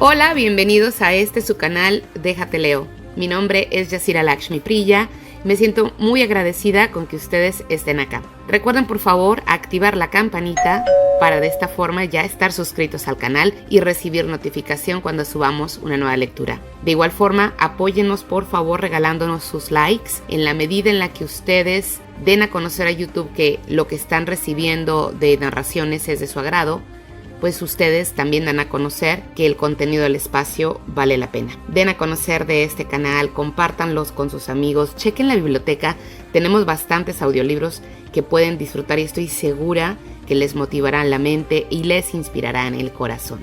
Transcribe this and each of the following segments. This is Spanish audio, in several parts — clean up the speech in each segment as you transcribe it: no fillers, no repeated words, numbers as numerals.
Hola, bienvenidos a su canal Déjate Leo. Mi nombre es Yasira Lakshmi Priya. Me siento muy agradecida con que ustedes estén acá. Recuerden por favor activar la campanita para de esta forma ya estar suscritos al canal y recibir notificación cuando subamos una nueva lectura. De igual forma, apóyennos por favor regalándonos sus likes en la medida en la que ustedes den a conocer a YouTube que lo que están recibiendo de narraciones es de su agrado. Pues ustedes también dan a conocer que el contenido del espacio vale la pena. Den a conocer de este canal, compártanlos con sus amigos, chequen la biblioteca, tenemos bastantes audiolibros que pueden disfrutar y estoy segura que les motivarán la mente y les inspirarán el corazón.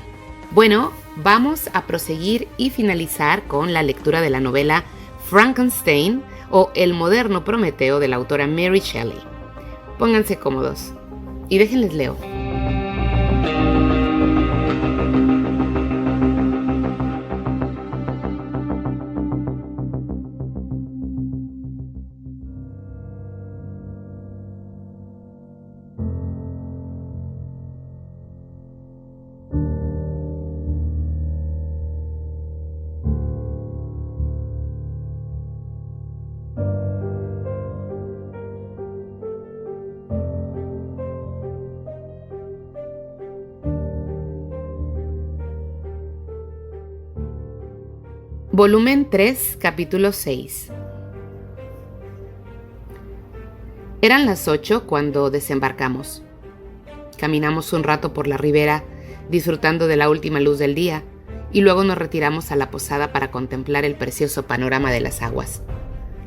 Bueno, vamos a proseguir y finalizar con la lectura de la novela Frankenstein o El moderno Prometeo de la autora Mary Shelley. Pónganse cómodos y déjenles leo. Volumen 3, capítulo 6. Eran las 8 cuando desembarcamos. Caminamos un rato por la ribera, disfrutando de la última luz del día, y luego nos retiramos a la posada para contemplar el precioso panorama de las aguas,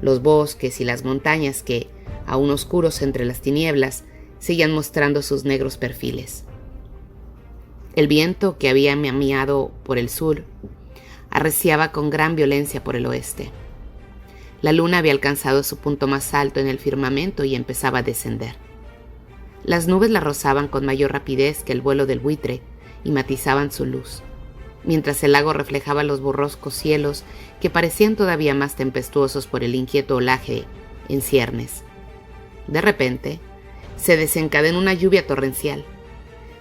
los bosques y las montañas que, aún oscuros entre las tinieblas, seguían mostrando sus negros perfiles. El viento que había meneado por el sur arreciaba con gran violencia por el oeste. La luna había alcanzado su punto más alto en el firmamento y empezaba a descender. Las nubes la rozaban con mayor rapidez que el vuelo del buitre y matizaban su luz, mientras el lago reflejaba los borroscos cielos que parecían todavía más tempestuosos por el inquieto olaje en ciernes. De repente, se desencadenó una lluvia torrencial.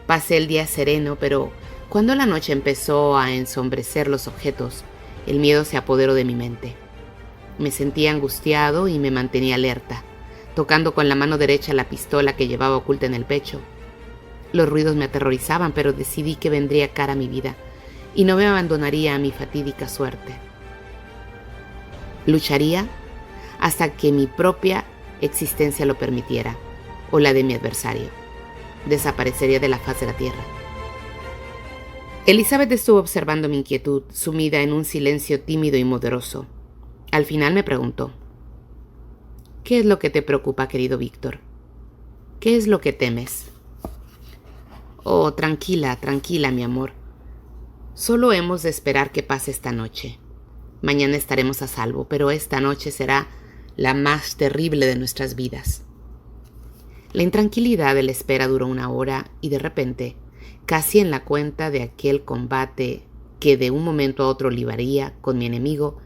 Pasé el día sereno, pero cuando la noche empezó a ensombrecer los objetos, el miedo se apoderó de mi mente. Me sentía angustiado y me mantenía alerta, tocando con la mano derecha la pistola que llevaba oculta en el pecho. Los ruidos me aterrorizaban, pero decidí que vendría cara a mi vida y no me abandonaría a mi fatídica suerte. Lucharía hasta que mi propia existencia lo permitiera, o la de mi adversario. Desaparecería de la faz de la tierra. Elizabeth estuvo observando mi inquietud, sumida en un silencio tímido y moderoso. Al final me preguntó: ¿qué es lo que te preocupa, querido Víctor? ¿Qué es lo que temes? Oh, tranquila, tranquila, mi amor. Solo hemos de esperar que pase esta noche. Mañana estaremos a salvo, pero esta noche será la más terrible de nuestras vidas. La intranquilidad de la espera duró 1 hora y de repente, casi en la cuenta de aquel combate que de un momento a otro libraría con mi enemigo,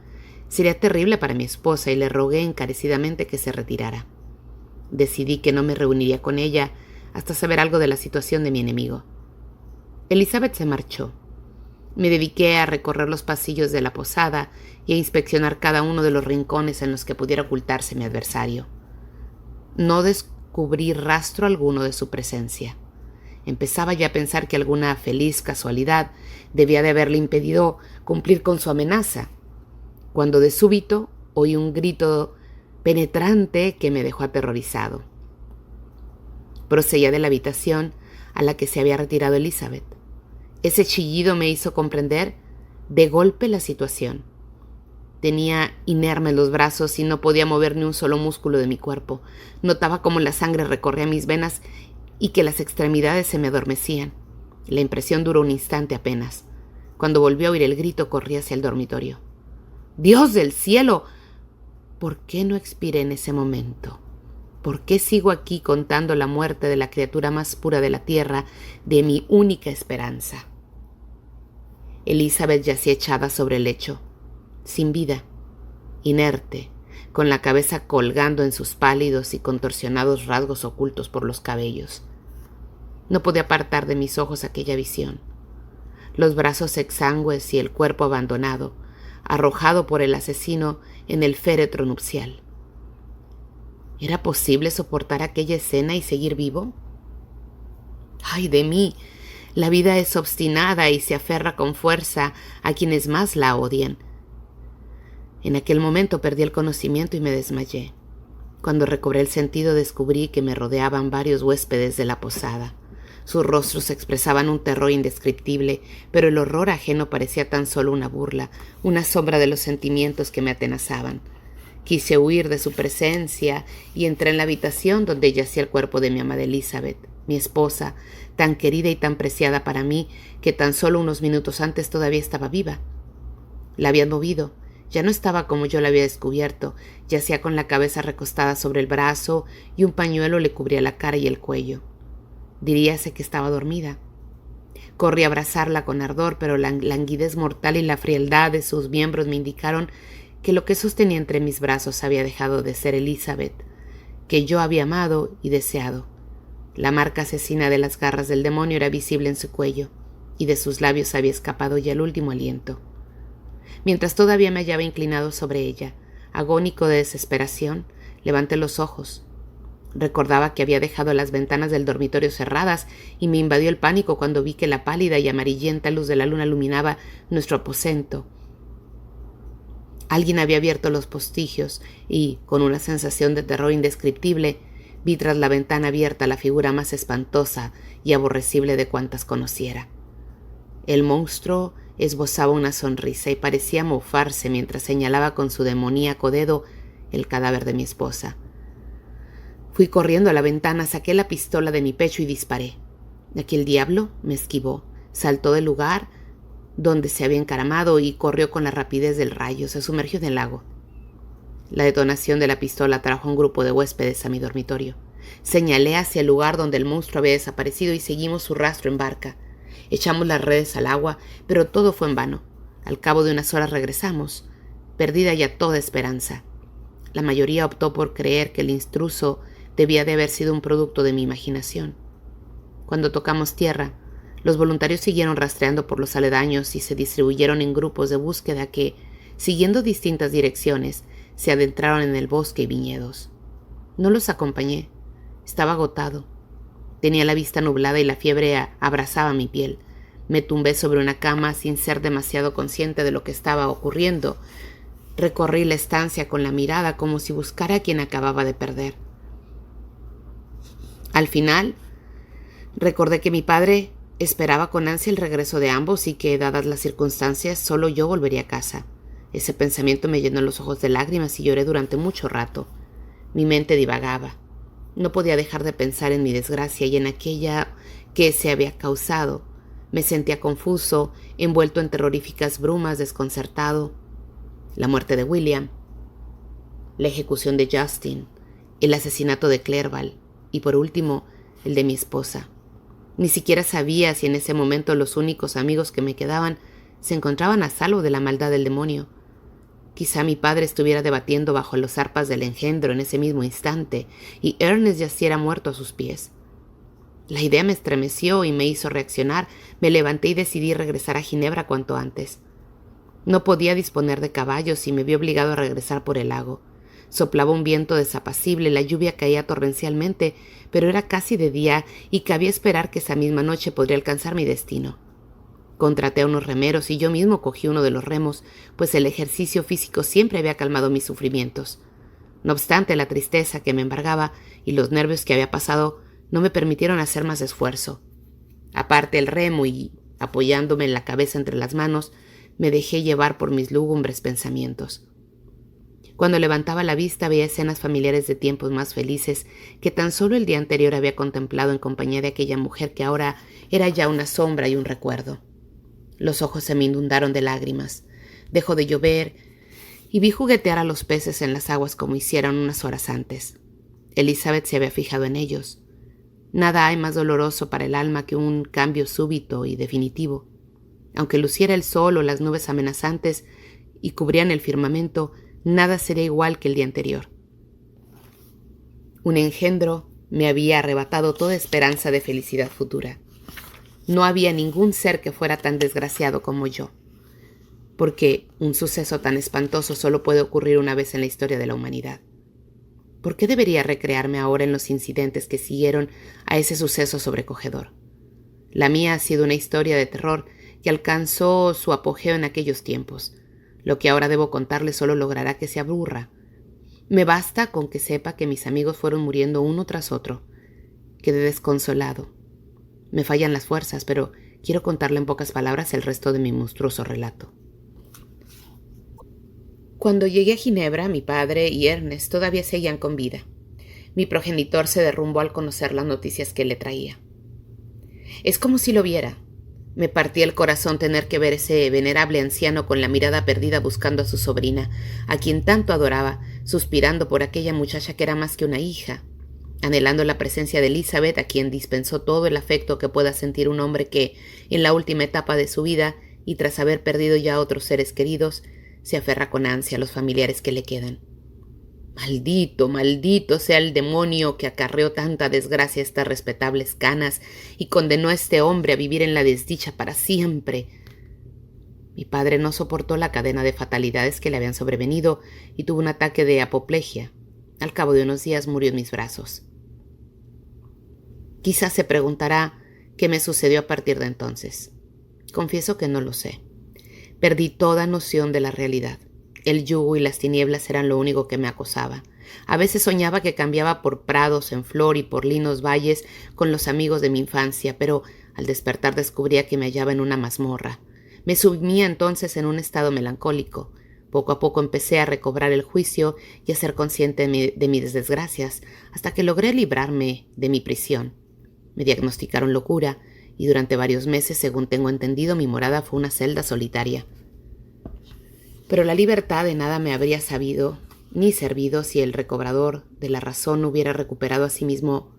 sería terrible para mi esposa y le rogué encarecidamente que se retirara. Decidí que no me reuniría con ella hasta saber algo de la situación de mi enemigo. Elizabeth se marchó. Me dediqué a recorrer los pasillos de la posada y a inspeccionar cada uno de los rincones en los que pudiera ocultarse mi adversario. No descubrí rastro alguno de su presencia. Empezaba ya a pensar que alguna feliz casualidad debía de haberle impedido cumplir con su amenaza, cuando de súbito oí un grito penetrante que me dejó aterrorizado. Procedía de la habitación a la que se había retirado Elizabeth. Ese chillido me hizo comprender de golpe la situación. Tenía inermes los brazos y no podía mover ni un solo músculo de mi cuerpo. Notaba cómo la sangre recorría mis venas y que las extremidades se me adormecían. La impresión duró un instante apenas. Cuando volví a oír el grito, corrí hacia el dormitorio. ¡Dios del cielo! ¿Por qué no expiré en ese momento? ¿Por qué sigo aquí contando la muerte de la criatura más pura de la tierra, de mi única esperanza? Elizabeth yacía echada sobre el lecho, sin vida, inerte, con la cabeza colgando en sus pálidos y contorsionados rasgos ocultos por los cabellos. No podía apartar de mis ojos aquella visión. los brazos exangües y el cuerpo abandonado, arrojado por el asesino en el féretro nupcial. ¿Era posible soportar aquella escena y seguir vivo? ¡Ay de mí! La vida es obstinada y se aferra con fuerza a quienes más la odian. En aquel momento perdí el conocimiento y me desmayé. Cuando recobré el sentido descubrí que me rodeaban varios huéspedes de la posada. Sus rostros expresaban un terror indescriptible, pero el horror ajeno parecía tan solo una burla, una sombra de los sentimientos que me atenazaban. Quise huir de su presencia y entré en la habitación donde yacía el cuerpo de mi amada Elizabeth, mi esposa, tan querida y tan preciada para mí que tan solo unos minutos antes todavía estaba viva. La habían movido. Ya no estaba como yo la había descubierto, yacía con la cabeza recostada sobre el brazo y un pañuelo le cubría la cara y el cuello. Diríase que estaba dormida. Corrí a abrazarla con ardor, pero la languidez mortal y la frialdad de sus miembros me indicaron que lo que sostenía entre mis brazos había dejado de ser Elizabeth, que yo había amado y deseado. La marca asesina de las garras del demonio era visible en su cuello, y de sus labios había escapado ya el último aliento. Mientras todavía me hallaba inclinado sobre ella, agónico de desesperación, levanté los ojos. Recordaba que había dejado las ventanas del dormitorio cerradas y me invadió el pánico cuando vi que la pálida y amarillenta luz de la luna iluminaba nuestro aposento. Alguien había abierto los postigios y, con una sensación de terror indescriptible, vi tras la ventana abierta la figura más espantosa y aborrecible de cuantas conociera. El monstruo esbozaba una sonrisa y parecía mofarse mientras señalaba con su demoníaco dedo el cadáver de mi esposa. Fui corriendo a la ventana, saqué la pistola de mi pecho y disparé. Aquel diablo me esquivó, saltó del lugar donde se había encaramado y corrió con la rapidez del rayo, se sumergió en el lago. La detonación de la pistola trajo a un grupo de huéspedes a mi dormitorio. Señalé hacia el lugar donde el monstruo había desaparecido y seguimos su rastro en barca. Echamos las redes al agua, pero todo fue en vano. Al cabo de unas horas regresamos, perdida ya toda esperanza. La mayoría optó por creer que el intruso debía de haber sido un producto de mi imaginación. Cuando tocamos tierra, los voluntarios siguieron rastreando por los aledaños y se distribuyeron en grupos de búsqueda que, siguiendo distintas direcciones, se adentraron en el bosque y viñedos. No los acompañé. Estaba agotado. Tenía la vista nublada y la fiebre abrazaba mi piel. Me tumbé sobre una cama sin ser demasiado consciente de lo que estaba ocurriendo. Recorrí la estancia con la mirada como si buscara a quien acababa de perder. Al final, recordé que mi padre esperaba con ansia el regreso de ambos y que, dadas las circunstancias, solo yo volvería a casa. Ese pensamiento me llenó los ojos de lágrimas y lloré durante mucho rato. Mi mente divagaba. No podía dejar de pensar en mi desgracia y en aquella que se había causado. Me sentía confuso, envuelto en terroríficas brumas, desconcertado. La muerte de William, la ejecución de Justin, el asesinato de Clerval y, por último, el de mi esposa. Ni siquiera sabía si en ese momento los únicos amigos que me quedaban se encontraban a salvo de la maldad del demonio. Quizá mi padre estuviera debatiendo bajo los arpas del engendro en ese mismo instante y Ernest yaciera muerto a sus pies. La idea me estremeció y me hizo reaccionar. Me levanté y decidí regresar a Ginebra cuanto antes. No podía disponer de caballos y me vi obligado a regresar por el lago. Soplaba un viento desapacible, la lluvia caía torrencialmente, pero era casi de día y cabía esperar que esa misma noche podría alcanzar mi destino. Contraté a unos remeros y yo mismo cogí uno de los remos, pues el ejercicio físico siempre había calmado mis sufrimientos. No obstante, la tristeza que me embargaba y los nervios que había pasado no me permitieron hacer más esfuerzo. Aparte el remo y, apoyándome en la cabeza entre las manos, me dejé llevar por mis lúgubres pensamientos. Cuando levantaba la vista veía escenas familiares de tiempos más felices que tan solo el día anterior había contemplado en compañía de aquella mujer que ahora era ya una sombra y un recuerdo. Los ojos se me inundaron de lágrimas. Dejó de llover y vi juguetear a los peces en las aguas como hicieron unas horas antes. Elizabeth se había fijado en ellos. Nada hay más doloroso para el alma que un cambio súbito y definitivo. Aunque luciera el sol o las nubes amenazantes y cubrían el firmamento, nada sería igual que el día anterior. Un engendro me había arrebatado toda esperanza de felicidad futura. No había ningún ser que fuera tan desgraciado como yo, porque un suceso tan espantoso solo puede ocurrir una vez en la historia de la humanidad. ¿Por qué debería recrearme ahora en los incidentes que siguieron a ese suceso sobrecogedor? La mía ha sido una historia de terror que alcanzó su apogeo en aquellos tiempos. Lo que ahora debo contarle solo logrará que se aburra. Me basta con que sepa que mis amigos fueron muriendo uno tras otro. Quedé desconsolado. Me fallan las fuerzas, pero quiero contarle en pocas palabras el resto de mi monstruoso relato. Cuando llegué a Ginebra, mi padre y Ernest todavía seguían con vida. Mi progenitor se derrumbó al conocer las noticias que le traía. Es como si lo viera. Me partía el corazón tener que ver ese venerable anciano con la mirada perdida buscando a su sobrina, a quien tanto adoraba, suspirando por aquella muchacha que era más que una hija, anhelando la presencia de Elizabeth, a quien dispensó todo el afecto que pueda sentir un hombre que, en la última etapa de su vida, y tras haber perdido ya a otros seres queridos, se aferra con ansia a los familiares que le quedan. Maldito, maldito sea el demonio que acarreó tanta desgracia a estas respetables canas y condenó a este hombre a vivir en la desdicha para siempre. Mi padre no soportó la cadena de fatalidades que le habían sobrevenido y tuvo un ataque de apoplejía. Al cabo de unos días murió en mis brazos. Quizás se preguntará qué me sucedió a partir de entonces. Confieso que no lo sé. Perdí toda noción de la realidad. El yugo y las tinieblas eran lo único que me acosaba. A veces soñaba que cambiaba por prados en flor y por linos valles con los amigos de mi infancia, pero al despertar descubría que me hallaba en una mazmorra. Me sumía entonces en un estado melancólico. Poco a poco empecé a recobrar el juicio y a ser consciente de mis desgracias, hasta que logré librarme de mi prisión. Me diagnosticaron locura, y durante varios meses, según tengo entendido, mi morada fue una celda solitaria. Pero la libertad de nada me habría sabido ni servido si el recobrador de la razón no hubiera recuperado a sí mismo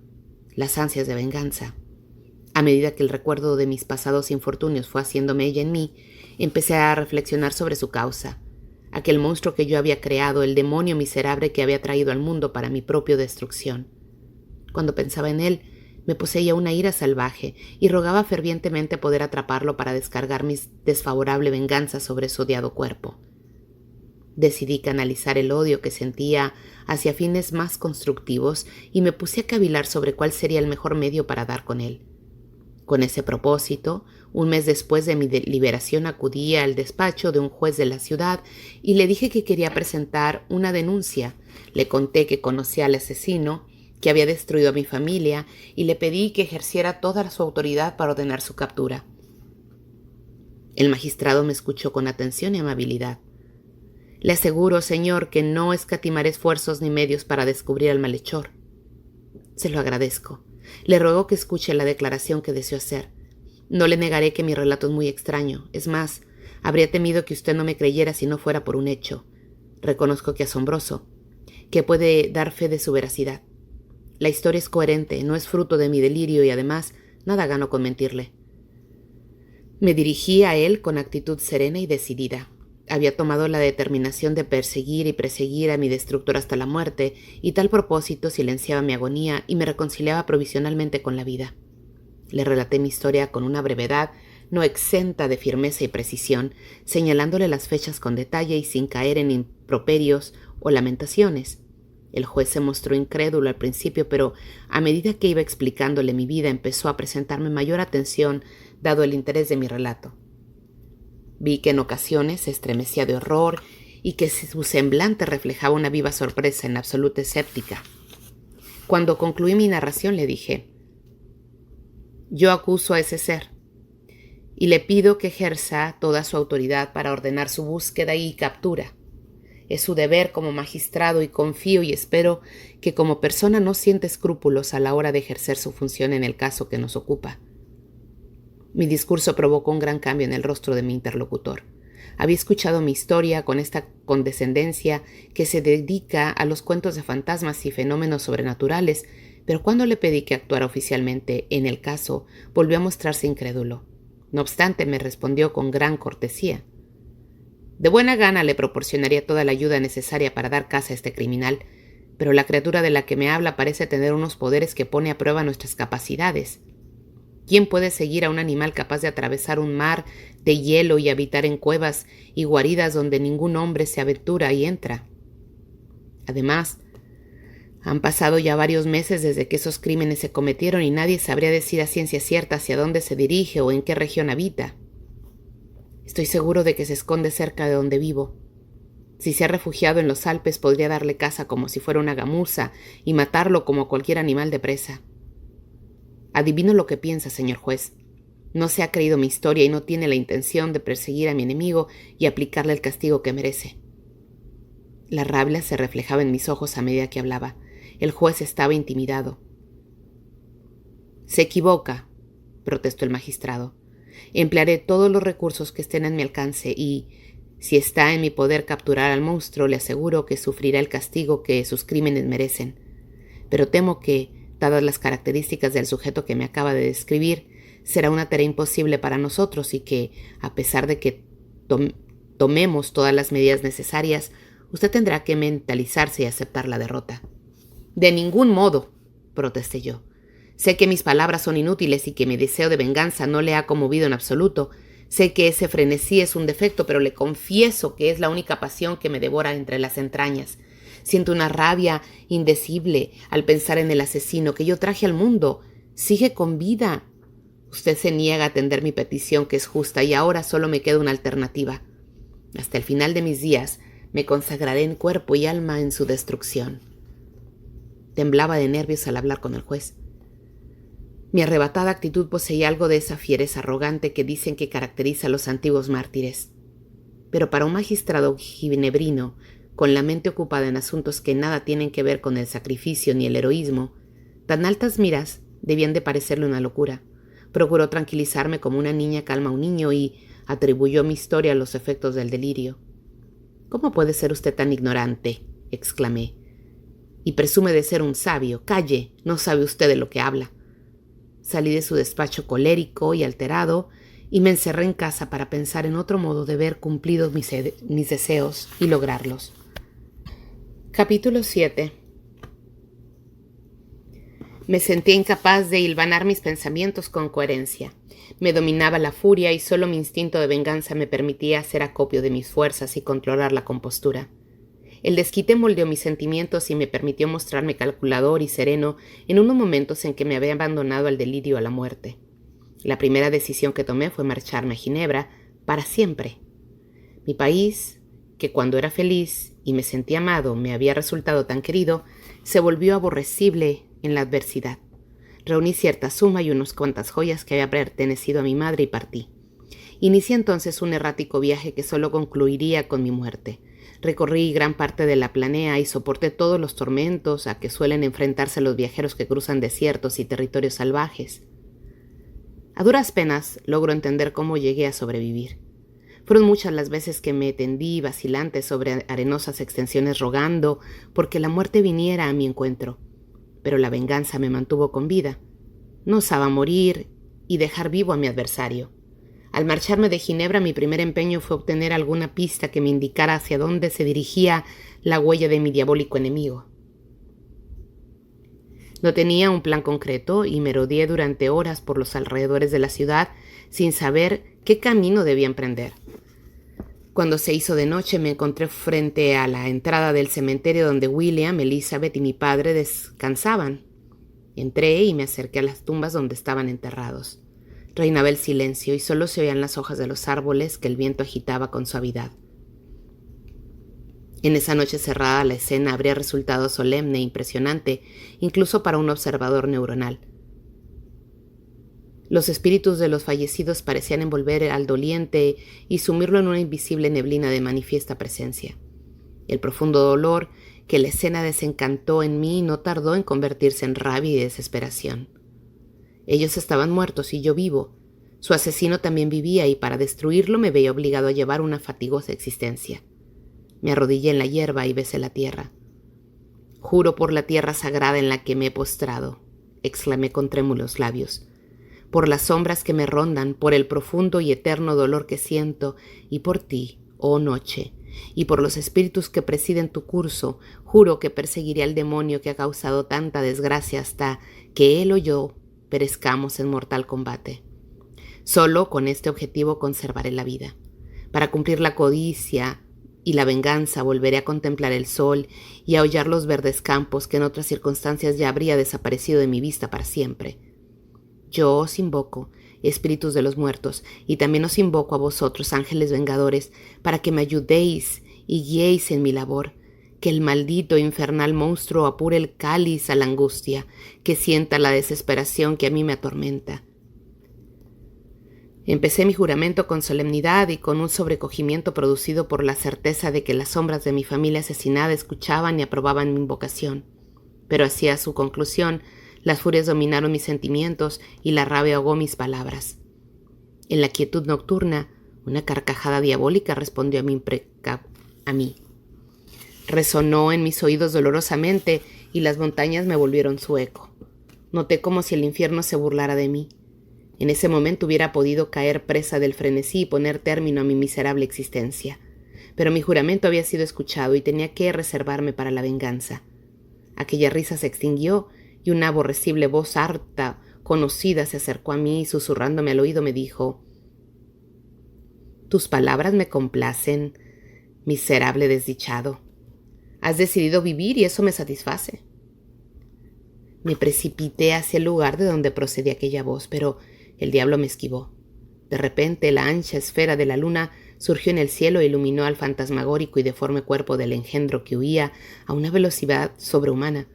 las ansias de venganza. A medida que el recuerdo de mis pasados infortunios fue haciendo mella en mí, empecé a reflexionar sobre su causa. Aquel monstruo que yo había creado, el demonio miserable que había traído al mundo para mi propia destrucción. Cuando pensaba en él, me poseía una ira salvaje y rogaba fervientemente poder atraparlo para descargar mi desfavorable venganza sobre su odiado cuerpo. Decidí canalizar el odio que sentía hacia fines más constructivos y me puse a cavilar sobre cuál sería el mejor medio para dar con él. Con ese propósito, un mes después de mi liberación acudí al despacho de un juez de la ciudad y le dije que quería presentar una denuncia. Le conté que conocía al asesino, que había destruido a mi familia, y le pedí que ejerciera toda su autoridad para ordenar su captura. El magistrado me escuchó con atención y amabilidad. Le aseguro, señor, que no escatimaré esfuerzos ni medios para descubrir al malhechor. Se lo agradezco. Le ruego que escuche la declaración que deseo hacer. No le negaré que mi relato es muy extraño. Es más, habría temido que usted no me creyera si no fuera por un hecho. Reconozco que asombroso, que puede dar fe de su veracidad. La historia es coherente, no es fruto de mi delirio y además nada gano con mentirle. Me dirigí a él con actitud serena y decidida. Había tomado la determinación de perseguir y perseguir a mi destructor hasta la muerte, y tal propósito silenciaba mi agonía y me reconciliaba provisionalmente con la vida. Le relaté mi historia con una brevedad no exenta de firmeza y precisión, señalándole las fechas con detalle y sin caer en improperios o lamentaciones. El juez se mostró incrédulo al principio, pero a medida que iba explicándole mi vida empezó a presentarme mayor atención, dado el interés de mi relato. Vi que en ocasiones se estremecía de horror y que su semblante reflejaba una viva sorpresa en absoluta escéptica. Cuando concluí mi narración le dije: «Yo acuso a ese ser y le pido que ejerza toda su autoridad para ordenar su búsqueda y captura. Es su deber como magistrado y confío y espero que como persona no siente escrúpulos a la hora de ejercer su función en el caso que nos ocupa». Mi discurso provocó un gran cambio en el rostro de mi interlocutor. Había escuchado mi historia con esta condescendencia que se dedica a los cuentos de fantasmas y fenómenos sobrenaturales, pero cuando le pedí que actuara oficialmente en el caso, volvió a mostrarse incrédulo. No obstante, me respondió con gran cortesía: «De buena gana le proporcionaría toda la ayuda necesaria para dar caza a este criminal, pero la criatura de la que me habla parece tener unos poderes que pone a prueba nuestras capacidades». ¿Quién puede seguir a un animal capaz de atravesar un mar de hielo y habitar en cuevas y guaridas donde ningún hombre se aventura y entra? Además, han pasado ya varios meses desde que esos crímenes se cometieron y nadie sabría decir a ciencia cierta hacia dónde se dirige o en qué región habita. Estoy seguro de que se esconde cerca de donde vivo. Si se ha refugiado en los Alpes, podría darle caza como si fuera una gamuza y matarlo como cualquier animal de presa. Adivino lo que piensa, señor juez. No se ha creído mi historia y no tiene la intención de perseguir a mi enemigo y aplicarle el castigo que merece. La rabia se reflejaba en mis ojos a medida que hablaba. El juez estaba intimidado. Se equivoca, protestó el magistrado. Emplearé todos los recursos que estén en mi alcance y, si está en mi poder capturar al monstruo, le aseguro que sufrirá el castigo que sus crímenes merecen. Pero temo que, dadas las características del sujeto que me acaba de describir, será una tarea imposible para nosotros y que, a pesar de que tomemos todas las medidas necesarias, usted tendrá que mentalizarse y aceptar la derrota. De ningún modo, protesté yo. Sé que mis palabras son inútiles y que mi deseo de venganza no le ha conmovido en absoluto. Sé que ese frenesí es un defecto, pero le confieso que es la única pasión que me devora entre las entrañas. Siento una rabia indecible al pensar en el asesino que yo traje al mundo. Sigue con vida. Usted se niega a atender mi petición, que es justa, y ahora solo me queda una alternativa. Hasta el final de mis días me consagraré en cuerpo y alma en su destrucción. Temblaba de nervios al hablar con el juez. Mi arrebatada actitud poseía algo de esa fiereza arrogante que dicen que caracteriza a los antiguos mártires. Pero para un magistrado ginebrino, con la mente ocupada en asuntos que nada tienen que ver con el sacrificio ni el heroísmo, tan altas miras debían de parecerle una locura. Procuró tranquilizarme como una niña calma a un niño y atribuyó mi historia a los efectos del delirio. «¿Cómo puede ser usted tan ignorante?», exclamé. «Y presume de ser un sabio. Calle, no sabe usted de lo que habla». Salí de su despacho colérico y alterado y me encerré en casa para pensar en otro modo de ver cumplidos mis deseos y lograrlos. Capítulo 7. Me sentía incapaz de hilvanar mis pensamientos con coherencia. Me dominaba la furia y solo mi instinto de venganza me permitía hacer acopio de mis fuerzas y controlar la compostura. El desquite moldeó mis sentimientos y me permitió mostrarme calculador y sereno en unos momentos en que me había abandonado al delirio, a la muerte. La primera decisión que tomé fue marcharme a Ginebra para siempre. Mi país, que cuando era feliz y me sentía amado me había resultado tan querido, se volvió aborrecible en la adversidad. Reuní cierta suma y unas cuantas joyas que había pertenecido a mi madre y partí. Inicié entonces un errático viaje que solo concluiría con mi muerte. Recorrí gran parte de la planea y soporté todos los tormentos a que suelen enfrentarse los viajeros que cruzan desiertos y territorios salvajes. A duras penas logro entender cómo llegué a sobrevivir. Fueron muchas las veces que me tendí vacilante sobre arenosas extensiones rogando porque la muerte viniera a mi encuentro. Pero la venganza me mantuvo con vida. No osaba morir y dejar vivo a mi adversario. Al marcharme de Ginebra, mi primer empeño fue obtener alguna pista que me indicara hacia dónde se dirigía la huella de mi diabólico enemigo. No tenía un plan concreto y me rodeé durante horas por los alrededores de la ciudad sin saber qué camino debía emprender. Cuando se hizo de noche me encontré frente a la entrada del cementerio donde William, Elizabeth y mi padre descansaban. Entré y me acerqué a las tumbas donde estaban enterrados. Reinaba el silencio y solo se oían las hojas de los árboles que el viento agitaba con suavidad. En esa noche cerrada la escena habría resultado solemne e impresionante, incluso para un observador neuronal. Los espíritus de los fallecidos parecían envolver al doliente y sumirlo en una invisible neblina de manifiesta presencia. El profundo dolor que la escena desencantó en mí no tardó en convertirse en rabia y desesperación. Ellos estaban muertos y yo vivo. Su asesino también vivía y para destruirlo me veía obligado a llevar una fatigosa existencia. Me arrodillé en la hierba y besé la tierra. «Juro por la tierra sagrada en la que me he postrado», exclamé con trémulos labios, «por las sombras que me rondan, por el profundo y eterno dolor que siento, y por ti, oh noche, y por los espíritus que presiden tu curso, juro que perseguiré al demonio que ha causado tanta desgracia hasta que él o yo perezcamos en mortal combate. Solo con este objetivo conservaré la vida. Para cumplir la codicia y la venganza volveré a contemplar el sol y a hollar los verdes campos que en otras circunstancias ya habría desaparecido de mi vista para siempre. Yo os invoco, espíritus de los muertos, y también os invoco a vosotros, ángeles vengadores, para que me ayudéis y guiéis en mi labor, que el maldito e infernal monstruo apure el cáliz a la angustia, que sienta la desesperación que a mí me atormenta. Empecé mi juramento con solemnidad y con un sobrecogimiento producido por la certeza de que las sombras de mi familia asesinada escuchaban y aprobaban mi invocación. Pero hacia su conclusión, las furias dominaron mis sentimientos y la rabia ahogó mis palabras. En la quietud nocturna, una carcajada diabólica respondió a mí. Resonó en mis oídos dolorosamente y las montañas me volvieron su eco. Noté como si el infierno se burlara de mí. En ese momento hubiera podido caer presa del frenesí y poner término a mi miserable existencia. Pero mi juramento había sido escuchado y tenía que reservarme para la venganza. Aquella risa se extinguió y una aborrecible voz harta, conocida, se acercó a mí y susurrándome al oído me dijo: «Tus palabras me complacen, miserable desdichado. Has decidido vivir y eso me satisface». Me precipité hacia el lugar de donde procedía aquella voz, pero el diablo me esquivó. De repente, la ancha esfera de la luna surgió en el cielo e iluminó al fantasmagórico y deforme cuerpo del engendro que huía a una velocidad sobrehumana.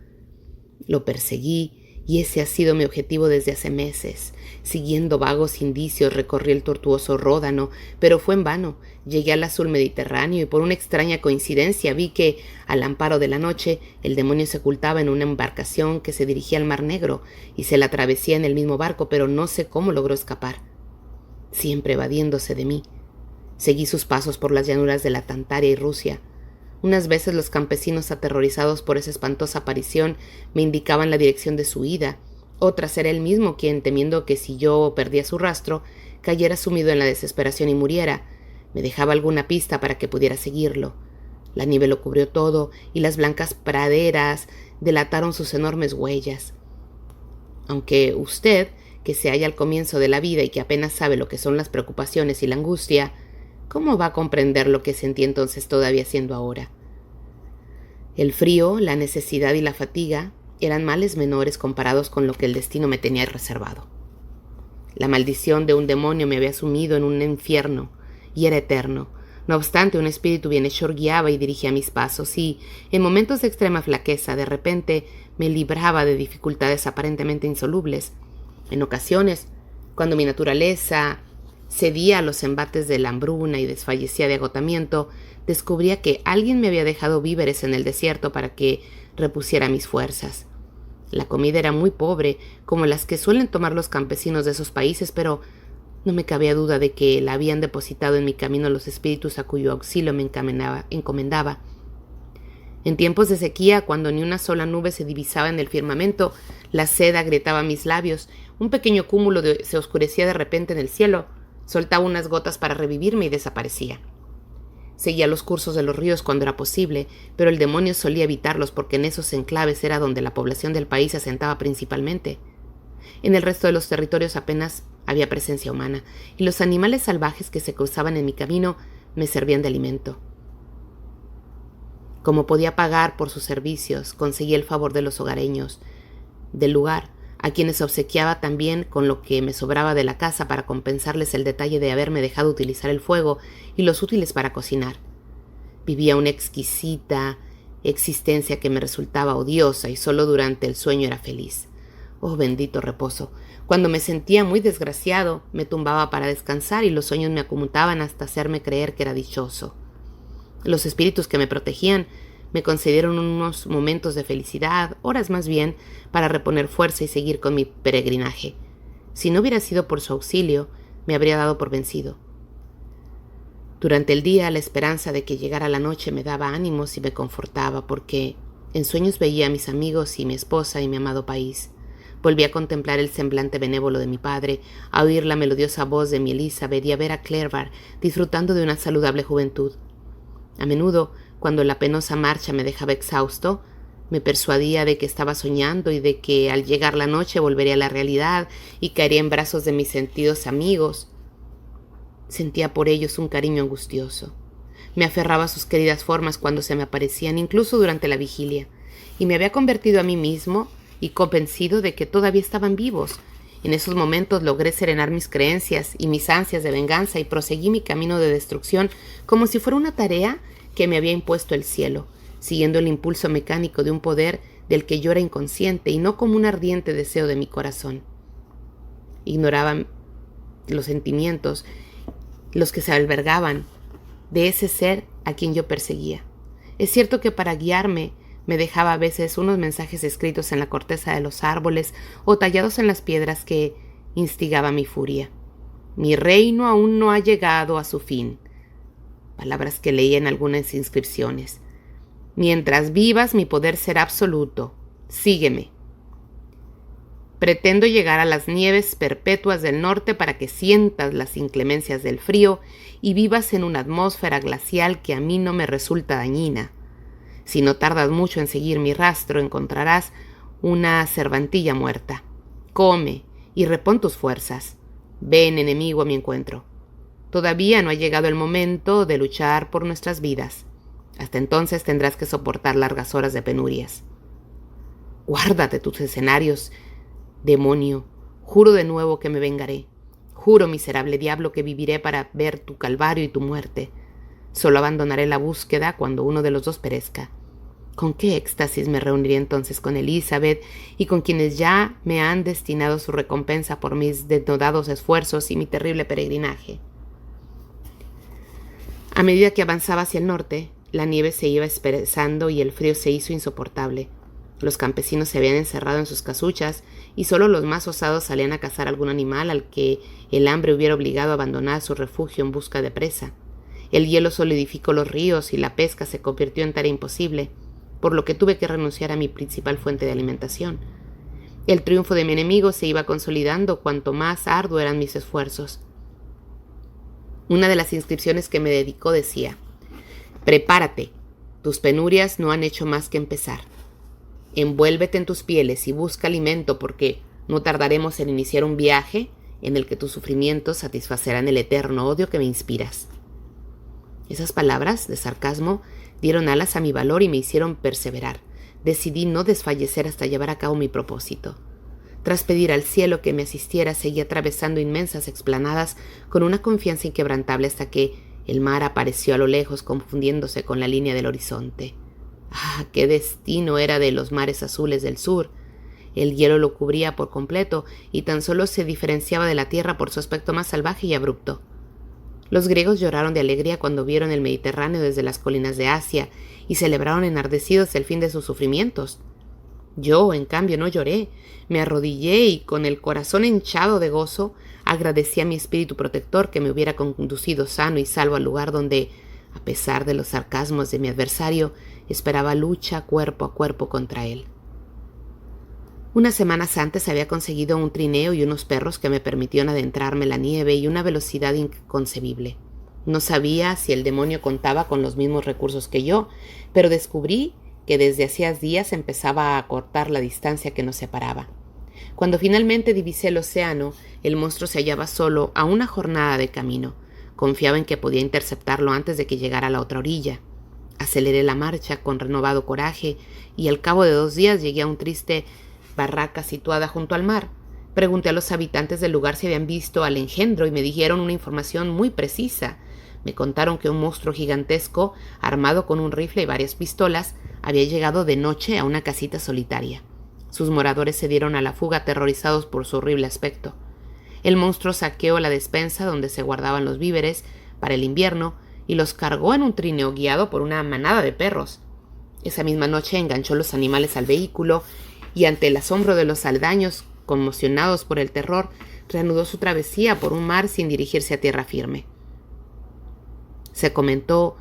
Lo perseguí, y ese ha sido mi objetivo desde hace meses. Siguiendo vagos indicios recorrí el tortuoso Ródano, pero fue en vano. Llegué al azul Mediterráneo y por una extraña coincidencia vi que, al amparo de la noche, el demonio se ocultaba en una embarcación que se dirigía al Mar Negro y se la travesía en el mismo barco, pero no sé cómo logró escapar. Siempre evadiéndose de mí. Seguí sus pasos por las llanuras de la Tantaria y Rusia. Unas veces los campesinos, aterrorizados por esa espantosa aparición, me indicaban la dirección de su huida. Otras era él mismo quien, temiendo que si yo perdía su rastro, cayera sumido en la desesperación y muriera, me dejaba alguna pista para que pudiera seguirlo. La nieve lo cubrió todo y las blancas praderas delataron sus enormes huellas. Aunque usted, que se halla al comienzo de la vida y que apenas sabe lo que son las preocupaciones y la angustia, ¿cómo va a comprender lo que sentí entonces todavía siendo ahora? El frío, la necesidad y la fatiga eran males menores comparados con lo que el destino me tenía reservado. La maldición de un demonio me había sumido en un infierno y era eterno. No obstante, un espíritu bienhechor guiaba y dirigía mis pasos y, en momentos de extrema flaqueza, de repente me libraba de dificultades aparentemente insolubles. En ocasiones, cuando mi naturaleza cedía a los embates de la hambruna y desfallecía de agotamiento, descubría que alguien me había dejado víveres en el desierto para que repusiera mis fuerzas. La comida era muy pobre, como las que suelen tomar los campesinos de esos países, pero no me cabía duda de que la habían depositado en mi camino los espíritus a cuyo auxilio me encomendaba. En tiempos de sequía, cuando ni una sola nube se divisaba en el firmamento, la sed agrietaba mis labios, un pequeño cúmulo se oscurecía de repente en el cielo, soltaba unas gotas para revivirme y desaparecía. Seguía los cursos de los ríos cuando era posible, pero el demonio solía evitarlos porque en esos enclaves era donde la población del país se asentaba principalmente. En el resto de los territorios apenas había presencia humana, y los animales salvajes que se cruzaban en mi camino me servían de alimento. Como podía pagar por sus servicios, conseguí el favor de los hogareños del lugar, a quienes obsequiaba también con lo que me sobraba de la casa para compensarles el detalle de haberme dejado utilizar el fuego y los útiles para cocinar. Vivía una exquisita existencia que me resultaba odiosa y solo durante el sueño era feliz. Oh, bendito reposo. Cuando me sentía muy desgraciado, me tumbaba para descansar y los sueños me acumulaban hasta hacerme creer que era dichoso. Los espíritus que me protegían me concedieron unos momentos de felicidad, horas más bien, para reponer fuerza y seguir con mi peregrinaje. Si no hubiera sido por su auxilio, me habría dado por vencido. Durante el día, la esperanza de que llegara la noche me daba ánimos y me confortaba, porque en sueños veía a mis amigos y mi esposa y mi amado país. Volví a contemplar el semblante benévolo de mi padre, a oír la melodiosa voz de mi Elizabeth y a ver a Clerval disfrutando de una saludable juventud. A menudo, cuando la penosa marcha me dejaba exhausto, Me persuadía de que estaba soñando y de que al llegar la noche volvería a la realidad y caería en brazos de mis sentidos amigos. Sentía por ellos un cariño angustioso. Me aferraba a sus queridas formas cuando se me aparecían, incluso durante la vigilia, y me había convertido a mí mismo y convencido de que todavía estaban vivos. En esos momentos logré serenar mis creencias y mis ansias de venganza y proseguí mi camino de destrucción como si fuera una tarea que me había impuesto el cielo, siguiendo el impulso mecánico de un poder del que yo era inconsciente y no como un ardiente deseo de mi corazón. Ignoraba los sentimientos, los que se albergaban de ese ser a quien yo perseguía. Es cierto que para guiarme me dejaba a veces unos mensajes escritos en la corteza de los árboles o tallados en las piedras que instigaba mi furia. Mi reino aún no ha llegado a su fin. Palabras que leía en algunas inscripciones. Mientras vivas, mi poder será absoluto. Sígueme. Pretendo llegar a las nieves perpetuas del norte para que sientas las inclemencias del frío y vivas en una atmósfera glacial que a mí no me resulta dañina. Si no tardas mucho en seguir mi rastro, encontrarás una cervantilla muerta. Come y repon tus fuerzas. Ven, enemigo, a mi encuentro. Todavía no ha llegado el momento de luchar por nuestras vidas. Hasta entonces tendrás que soportar largas horas de penurias. Guárdate tus escenarios, demonio. Juro de nuevo que me vengaré. Juro, miserable diablo, que viviré para ver tu calvario y tu muerte. Solo abandonaré la búsqueda cuando uno de los dos perezca. ¿Con qué éxtasis me reuniré entonces con Elizabeth y con quienes ya me han destinado su recompensa por mis denodados esfuerzos y mi terrible peregrinaje? A medida que avanzaba hacia el norte, la nieve se iba espesando y el frío se hizo insoportable. Los campesinos se habían encerrado en sus casuchas y solo los más osados salían a cazar algún animal al que el hambre hubiera obligado a abandonar su refugio en busca de presa. El hielo solidificó los ríos y la pesca se convirtió en tarea imposible, por lo que tuve que renunciar a mi principal fuente de alimentación. El triunfo de mi enemigo se iba consolidando cuanto más arduos eran mis esfuerzos. Una de las inscripciones que me dedicó decía: «Prepárate, tus penurias no han hecho más que empezar. Envuélvete en tus pieles y busca alimento porque no tardaremos en iniciar un viaje en el que tus sufrimientos satisfacerán el eterno odio que me inspiras». Esas palabras de sarcasmo dieron alas a mi valor y me hicieron perseverar. Decidí no desfallecer hasta llevar a cabo mi propósito. Tras pedir al cielo que me asistiera, seguí atravesando inmensas explanadas con una confianza inquebrantable hasta que el mar apareció a lo lejos, confundiéndose con la línea del horizonte. ¡Ah, qué destino era de los mares azules del sur! El hielo lo cubría por completo y tan solo se diferenciaba de la tierra por su aspecto más salvaje y abrupto. Los griegos lloraron de alegría cuando vieron el Mediterráneo desde las colinas de Asia y celebraron enardecidos el fin de sus sufrimientos. Yo, en cambio, no lloré. Me arrodillé y, con el corazón hinchado de gozo, agradecí a mi espíritu protector que me hubiera conducido sano y salvo al lugar donde, a pesar de los sarcasmos de mi adversario, esperaba lucha cuerpo a cuerpo contra él. Unas semanas antes había conseguido un trineo y unos perros que me permitieron adentrarme en la nieve y una velocidad inconcebible. No sabía si el demonio contaba con los mismos recursos que yo, pero descubrí que desde hacía días empezaba a acortar la distancia que nos separaba. Cuando finalmente divisé el océano, el monstruo se hallaba solo a una jornada de camino. Confiaba en que podía interceptarlo antes de que llegara a la otra orilla. Aceleré la marcha con renovado coraje y al cabo de 2 días llegué a un triste barraca situada junto al mar. Pregunté a los habitantes del lugar si habían visto al engendro y me dijeron una información muy precisa. Me contaron que un monstruo gigantesco, armado con un rifle y varias pistolas, había llegado de noche a una casita solitaria. Sus moradores se dieron a la fuga aterrorizados por su horrible aspecto. El monstruo saqueó la despensa donde se guardaban los víveres para el invierno y los cargó en un trineo guiado por una manada de perros. Esa misma noche enganchó los animales al vehículo y ante el asombro de los aldeanos, conmocionados por el terror, reanudó su travesía por un mar sin dirigirse a tierra firme. Se comentó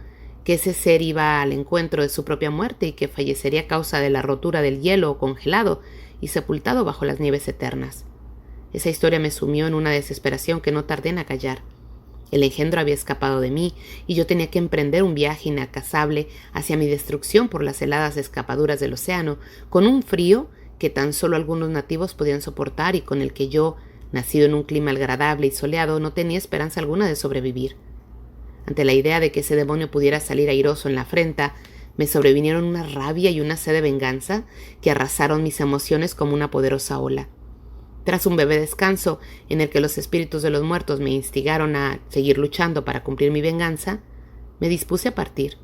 que ese ser iba al encuentro de su propia muerte y que fallecería a causa de la rotura del hielo congelado y sepultado bajo las nieves eternas. Esa historia me sumió en una desesperación que no tardé en acallar. El engendro había escapado de mí y yo tenía que emprender un viaje inacazable hacia mi destrucción por las heladas escapaduras del océano, con un frío que tan solo algunos nativos podían soportar y con el que yo, nacido en un clima agradable y soleado, no tenía esperanza alguna de sobrevivir. Ante la idea de que ese demonio pudiera salir airoso en la afrenta, me sobrevinieron una rabia y una sed de venganza que arrasaron mis emociones como una poderosa ola. Tras un breve descanso, en el que los espíritus de los muertos me instigaron a seguir luchando para cumplir mi venganza, me dispuse a partir.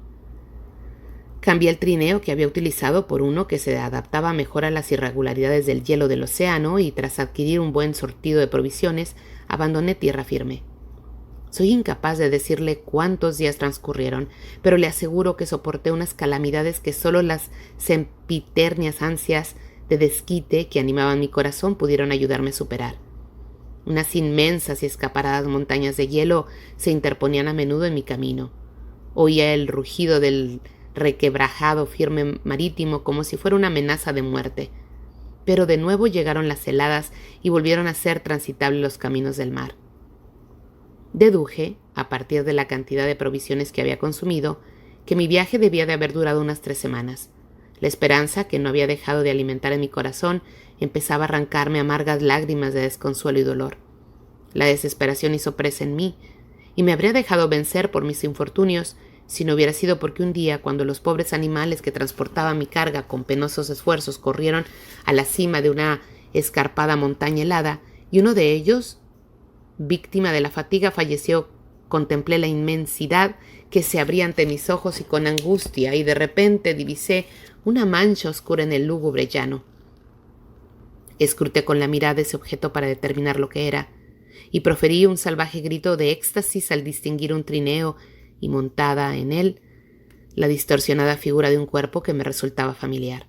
Cambié el trineo que había utilizado por uno que se adaptaba mejor a las irregularidades del hielo del océano y, tras adquirir un buen surtido de provisiones, abandoné tierra firme. Soy incapaz de decirle cuántos días transcurrieron, pero le aseguro que soporté unas calamidades que solo las sempiternas ansias de desquite que animaban mi corazón pudieron ayudarme a superar. Unas inmensas y escaparadas montañas de hielo se interponían a menudo en mi camino. Oía el rugido del requebrajado firme marítimo como si fuera una amenaza de muerte. Pero de nuevo llegaron las heladas y volvieron a ser transitables los caminos del mar. Deduje, a partir de la cantidad de provisiones que había consumido, que mi viaje debía de haber durado unas 3 semanas. La esperanza, que no había dejado de alimentar en mi corazón, empezaba a arrancarme amargas lágrimas de desconsuelo y dolor. La desesperación hizo presa en mí, y me habría dejado vencer por mis infortunios si no hubiera sido porque un día, cuando los pobres animales que transportaban mi carga con penosos esfuerzos corrieron a la cima de una escarpada montaña helada, y uno de ellos, víctima de la fatiga, falleció, contemplé la inmensidad que se abría ante mis ojos y con angustia, y de repente divisé una mancha oscura en el lúgubre llano. Escruté con la mirada ese objeto para determinar lo que era, y proferí un salvaje grito de éxtasis al distinguir un trineo y, montada en él, la distorsionada figura de un cuerpo que me resultaba familiar.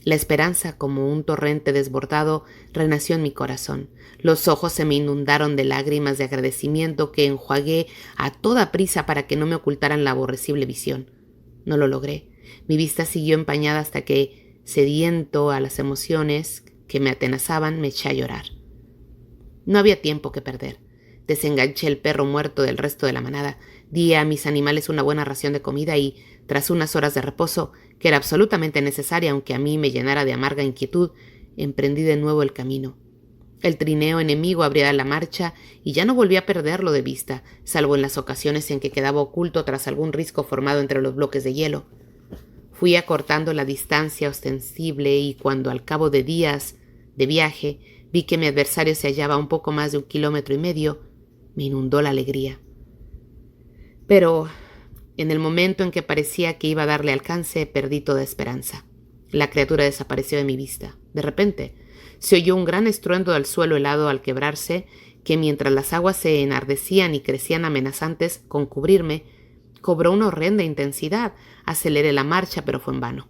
La esperanza, como un torrente desbordado, renació en mi corazón. Los ojos se me inundaron de lágrimas de agradecimiento que enjuagué a toda prisa para que no me ocultaran la aborrecible visión. No lo logré. Mi vista siguió empañada hasta que, sediento a las emociones que me atenazaban, me eché a llorar. No había tiempo que perder. Desenganché el perro muerto del resto de la manada, di a mis animales una buena ración de comida y, tras unas horas de reposo, que era absolutamente necesaria aunque a mí me llenara de amarga inquietud, emprendí de nuevo el camino. El trineo enemigo abría la marcha y ya no volví a perderlo de vista, salvo en las ocasiones en que quedaba oculto tras algún risco formado entre los bloques de hielo. Fui acortando la distancia ostensible y cuando al cabo de días de viaje vi que mi adversario se hallaba a un poco más de 1,5 kilómetros, me inundó la alegría. Pero en el momento en que parecía que iba a darle alcance, perdí toda esperanza. La criatura desapareció de mi vista. De repente, se oyó un gran estruendo del suelo helado al quebrarse, que mientras las aguas se enardecían y crecían amenazantes con cubrirme, cobró una horrenda intensidad. Aceleré la marcha, pero fue en vano.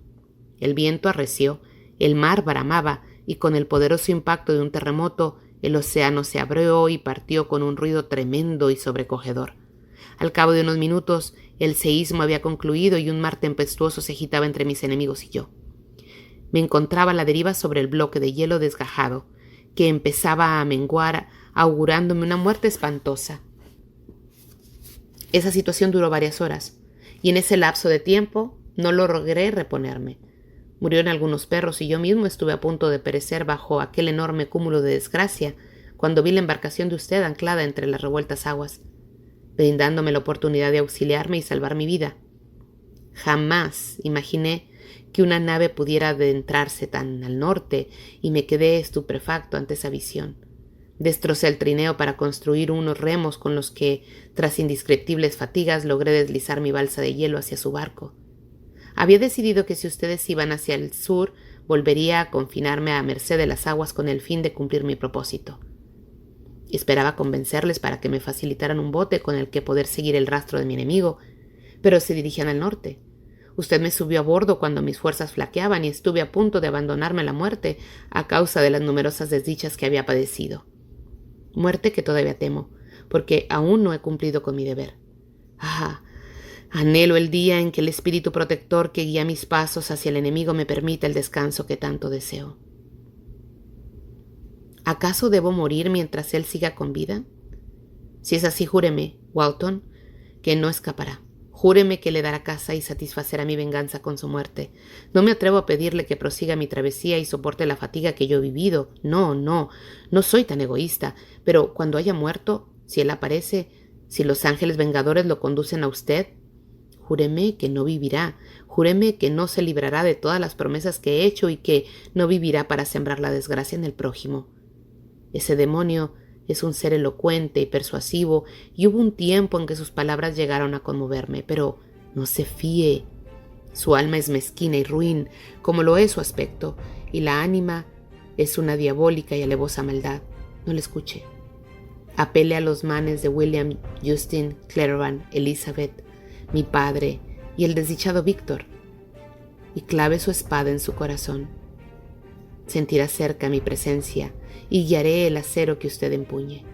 El viento arreció, el mar bramaba, y con el poderoso impacto de un terremoto, el océano se abrió y partió con un ruido tremendo y sobrecogedor. Al cabo de unos minutos, el seísmo había concluido y un mar tempestuoso se agitaba entre mis enemigos y yo. Me encontraba a la deriva sobre el bloque de hielo desgajado, que empezaba a menguar, augurándome una muerte espantosa. Esa situación duró varias horas, y en ese lapso de tiempo no logré reponerme. Murieron algunos perros y yo mismo estuve a punto de perecer bajo aquel enorme cúmulo de desgracia cuando vi la embarcación de usted anclada entre las revueltas aguas, brindándome la oportunidad de auxiliarme y salvar mi vida. Jamás imaginé que una nave pudiera adentrarse tan al norte y me quedé estupefacto ante esa visión. Destrocé el trineo para construir unos remos con los que, tras indescriptibles fatigas, logré deslizar mi balsa de hielo hacia su barco. Había decidido que si ustedes iban hacia el sur, volvería a confinarme a merced de las aguas con el fin de cumplir mi propósito. Esperaba convencerles para que me facilitaran un bote con el que poder seguir el rastro de mi enemigo, pero se dirigían al norte. Usted me subió a bordo cuando mis fuerzas flaqueaban y estuve a punto de abandonarme a la muerte a causa de las numerosas desdichas que había padecido. Muerte que todavía temo, porque aún no he cumplido con mi deber. ¡Ah! Anhelo el día en que el espíritu protector que guía mis pasos hacia el enemigo me permita el descanso que tanto deseo. ¿Acaso debo morir mientras él siga con vida? Si es así, júreme Walton, que no escapará. Júreme que le dará caza y satisfacerá mi venganza con su muerte. No me atrevo a pedirle que prosiga mi travesía y soporte la fatiga que yo he vivido. No soy tan egoísta. Pero cuando haya muerto, si él aparece, si los ángeles vengadores lo conducen a usted, júreme que no vivirá. Júreme que no se librará de todas las promesas que he hecho y que no vivirá para sembrar la desgracia en el prójimo. Ese demonio es un ser elocuente y persuasivo, y hubo un tiempo en que sus palabras llegaron a conmoverme, pero no se fíe. Su alma es mezquina y ruin, como lo es su aspecto, y la ánima es una diabólica y alevosa maldad. No le escuche. Apele a los manes de William, Justin, Cleveland, Elizabeth, mi padre y el desdichado Víctor, y clave su espada en su corazón. Sentirá cerca mi presencia y guiaré el acero que usted empuñe.